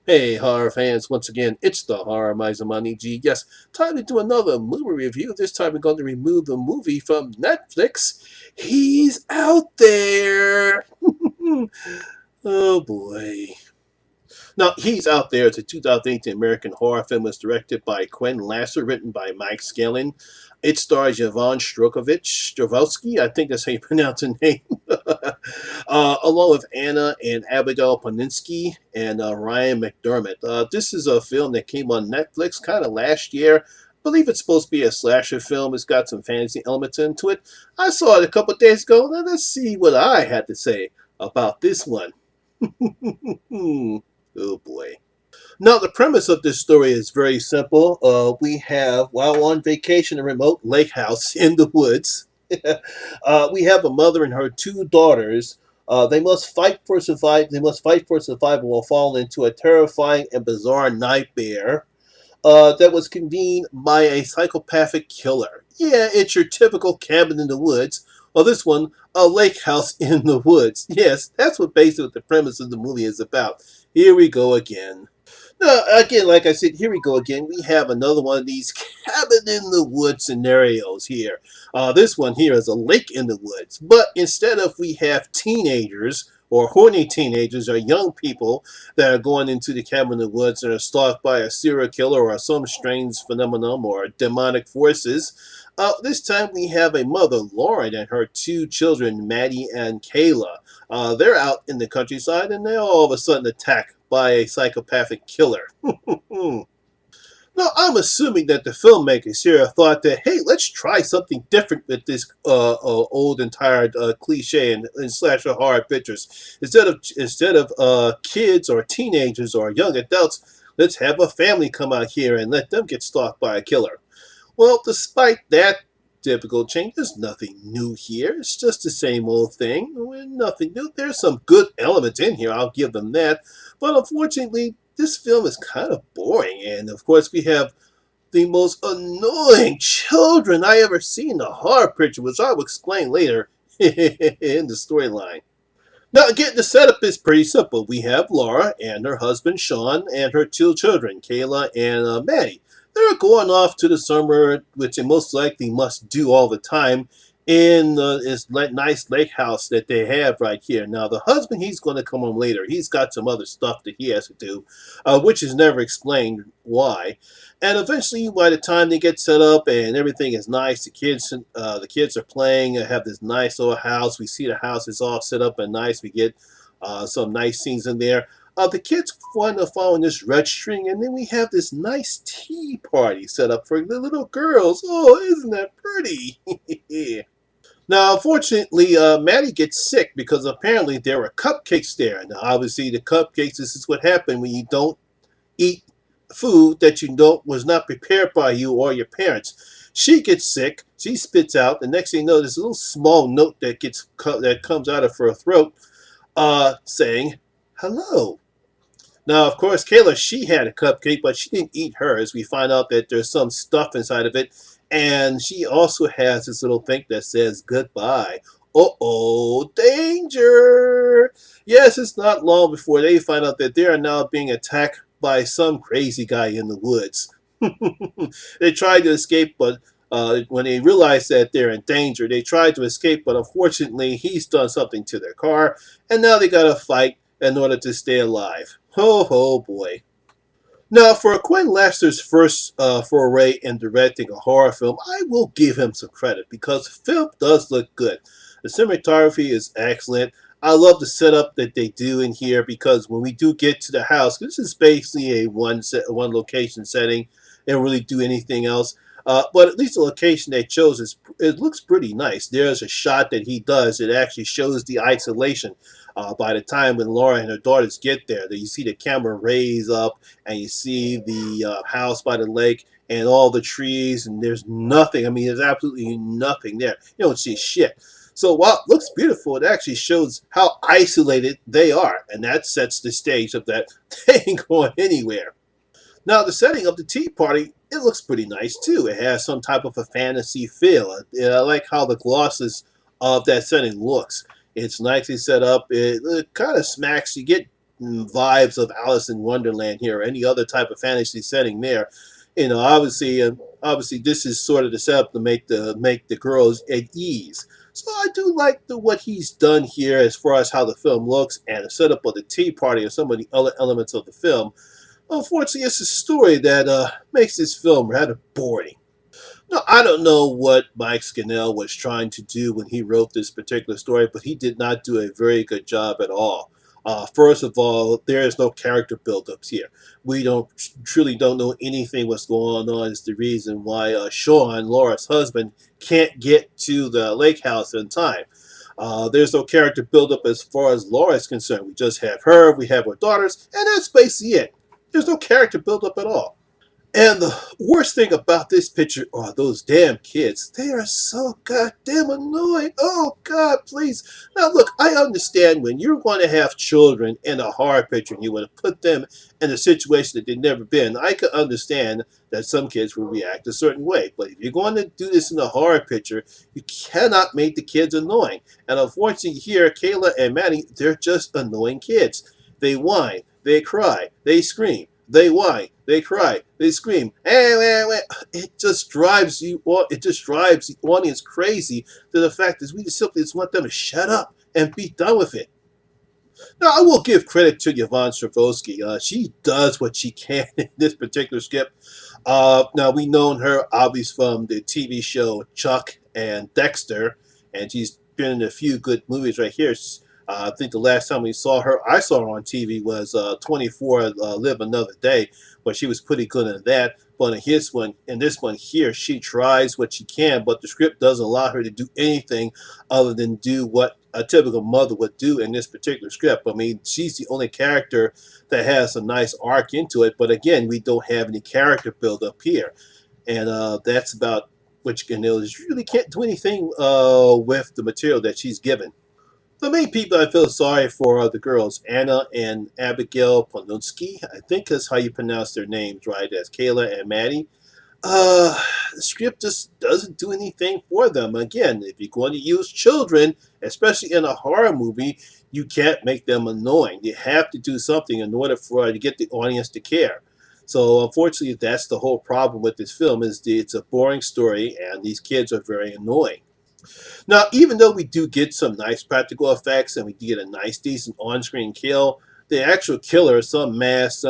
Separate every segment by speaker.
Speaker 1: Hey, horror fans, once again, it's the Horror Miser Monty G. Yes, time to do another movie review. This time we're going to remove the movie from Netflix. He's out there! Oh boy. Now, He's Out There. It's a 2018 American horror film. It's directed by Quentin Lasser, written by Mike Scanlon. It stars Yvonne Strovelsky, I think that's how you pronounce her name, along with Anna and Abigail Poninsky and Ryan McDermott. This is a film that came on Netflix kind of last year. I believe it's supposed to be a slasher film. It's got some fantasy elements into it. I saw it a couple of days ago. Now let's see what I had to say about this one. Oh boy. Now, the premise of this story is very simple. We have, while on vacation in a remote lake house in the woods, we have a mother and her two daughters. They must fight for survival. They must fight for survival while falling into a terrifying and bizarre nightmare that was convened by a psychopathic killer. Yeah, it's your typical cabin in the woods. Well, this one, a lake house in the woods. Yes, that's what basically the premise of the movie is about. Here we go again. Now, again, like I said, here we go again. We have another one of these cabin in the woods scenarios here. This one here is a lake in the woods. But instead of we have teenagers or horny teenagers or young people that are going into the cabin in the woods and are stalked by a serial killer or some strange phenomenon or demonic forces. This time we have a mother, Lauren, and her two children, Maddie and Kayla. They're out in the countryside and they're all of a sudden attacked by a psychopathic killer. Now, I'm assuming that the filmmakers here thought that, hey, let's try something different with this old and tired cliche and slasher horror pictures. Instead of kids or teenagers or young adults, let's have a family come out here and let them get stalked by a killer. Well, despite that typical change, there's nothing new here. It's just the same old thing. Nothing new. There's some good elements in here, I'll give them that. But unfortunately, this film is kind of boring. And of course, we have the most annoying children I ever seen in a horror picture, which I will explain later in the storyline. Now, again, the setup is pretty simple. We have Laura and her husband, Sean, and her two children, Kayla and Maddie. They're going off to the summer, which they most likely must do all the time, in this nice lake house that they have right here. Now, the husband, he's going to come home later. He's got some other stuff that he has to do, which is never explained why. And eventually, by the time they get set up and everything is nice, the kids are playing, have this nice little house. We see the house is all set up and nice. We get some nice scenes in there. The kids wind up following this red string, and then we have this nice tea party set up for the little girls. Oh, isn't that pretty? Now, unfortunately, Maddie gets sick because apparently there were cupcakes there. Now, obviously, the cupcakes, this is what happened when you don't eat food that you know was not prepared by you or your parents. She gets sick. She spits out. The next thing you know, there's a little small note that comes out of her throat saying, hello. Now, of course, Kayla, she had a cupcake, but she didn't eat hers. We find out that there's some stuff inside of it, and she also has this little thing that says goodbye. Uh-oh, danger! Yes, it's not long before they find out that they are now being attacked by some crazy guy in the woods. They tried to escape, but when they realize that they're in danger, they tried to escape, but unfortunately, he's done something to their car, and now they gotta fight in order to stay alive. Oh boy. Now, for Quentin Lasser's first foray in directing a horror film, I will give him some credit because the film does look good. The cinematography is excellent. I love the setup that they do in here because when we do get to the house, this is basically a one location setting. They don't really do anything else. But at least the location they chose it looks pretty nice. There's a shot that he does. It actually shows the isolation. By the time when Laura and her daughters get there, you see the camera raise up and you see the house by the lake and all the trees, and there's nothing. I mean, there's absolutely nothing there. You don't see shit. So while it looks beautiful, it actually shows how isolated they are, and that sets the stage of that they ain't going anywhere. Now, the setting of the tea party, it looks pretty nice too. It has some type of a fantasy feel. I like how the glosses of that setting looks. It's nicely set up. It kind of smacks. You get vibes of Alice in Wonderland here or any other type of fantasy setting there. Obviously, this is sort of the setup to make the girls at ease. So I do like what he's done here as far as how the film looks and the setup of the tea party and some of the other elements of the film. Unfortunately, it's a story that makes this film rather boring. No, I don't know what Mike Scannell was trying to do when he wrote this particular story, but he did not do a very good job at all. First of all, there is no character build-ups here. We truly don't know anything what's going on. Is the reason why Sean, Laura's husband, can't get to the lake house in time. There's no character build-up as far as Laura is concerned. We just have her, we have her daughters, and that's basically it. There's no character build-up at all. And the worst thing about this picture are those damn kids. They are so goddamn annoying. Oh, God, please. Now, look, I understand when you're going to have children in a horror picture and you want to put them in a situation that they've never been. I can understand that some kids will react a certain way. But if you're going to do this in a horror picture, you cannot make the kids annoying. And unfortunately here, Kayla and Maddie, they're just annoying kids. They whine, they cry, they scream. They whine, they cry, they scream. It just drives you. It just drives the audience crazy. To the fact is, we just want them to shut up and be done with it. Now, I will give credit to Yvonne Strahovski. She does what she can in this particular script. Now, we've known her obviously from the TV show Chuck and Dexter, and she's been in a few good movies right here. I think the last time I saw her on TV was 24 Live Another Day, where she was pretty good in that. But in this one here, she tries what she can, but the script doesn't allow her to do anything other than do what a typical mother would do in this particular script. I mean, she's the only character that has a nice arc into it. But again, we don't have any character build up here. And that's about what you can do. Is you really can't do anything with the material that she's given. The main people I feel sorry for are the girls, Anna and Abigail Ponutsky. I think that's how you pronounce their names, right? That's Kayla and Maddie. The script just doesn't do anything for them. Again, if you're going to use children, especially in a horror movie, you can't make them annoying. You have to do something in order to get the audience to care. So unfortunately, that's the whole problem with this film is it's a boring story and these kids are very annoying. Now, even though we do get some nice practical effects and we do get a nice, decent on-screen kill, the actual killer, some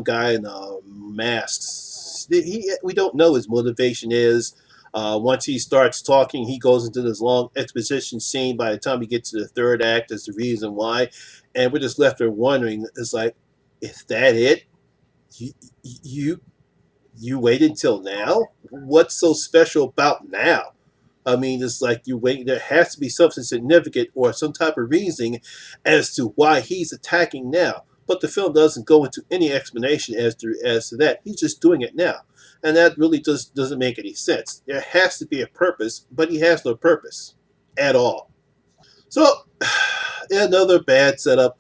Speaker 1: guy in masks, we don't know his motivation is. Once he starts talking, he goes into this long exposition scene. By the time we get to the third act, is the reason why. And we're just left there wondering, it's like, is that it? You, you waited until now? What's so special about now? I mean, it's like you wait. There has to be something significant or some type of reasoning as to why he's attacking now. But the film doesn't go into any explanation as to that. He's just doing it now, and that really just doesn't make any sense. There has to be a purpose, but he has no purpose at all. So, another bad setup.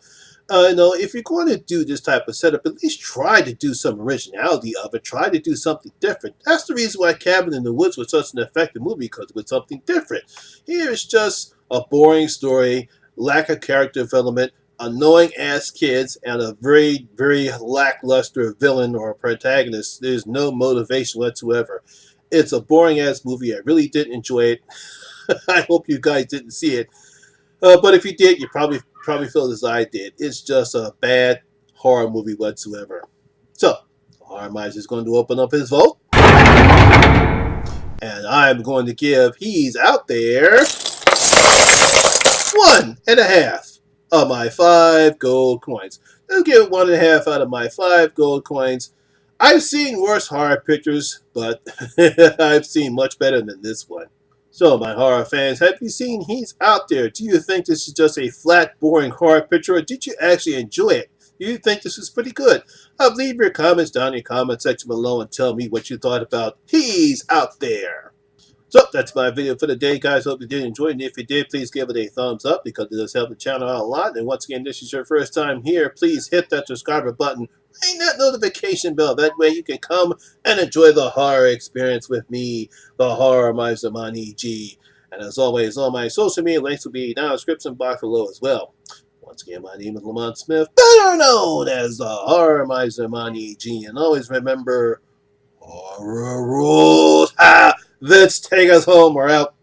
Speaker 1: If you're going to do this type of setup, at least try to do some originality of it. Try to do something different. That's the reason why Cabin in the Woods was such an effective movie, because it was something different. Here it's just a boring story, lack of character development, annoying-ass kids, and a very, very lackluster villain or protagonist. There's no motivation whatsoever. It's a boring-ass movie. I really didn't enjoy it. I hope you guys didn't see it. But if you did, you probably feel as I did. It's just a bad horror movie whatsoever. So, Horror Miser is going to open up his vote. And I'm going to give He's Out There 1.5 of my 5 gold coins. I'll give it 1.5 out of my 5 gold coins. I've seen worse horror pictures, but I've seen much better than this one. So, my horror fans, have you seen He's Out There? Do you think this is just a flat, boring horror picture, or did you actually enjoy it? Do you think this is pretty good? Leave your comments down in the comment section below and tell me what you thought about He's Out There. So, that's my video for the day, guys. Hope you did enjoy it. And if you did, please give it a thumbs up because it does help the channel out a lot. And once again, this is your first time here, please hit that subscriber button. Ring that notification bell. That way you can come and enjoy the horror experience with me, the Horror Miser Monty G. And as always, all my social media links will be down in the description box below as well. Once again, my name is Lamont Smith, better known as the Horror Miser Monty G. And always remember, horror rules. Ha! Let's take us home. We're out.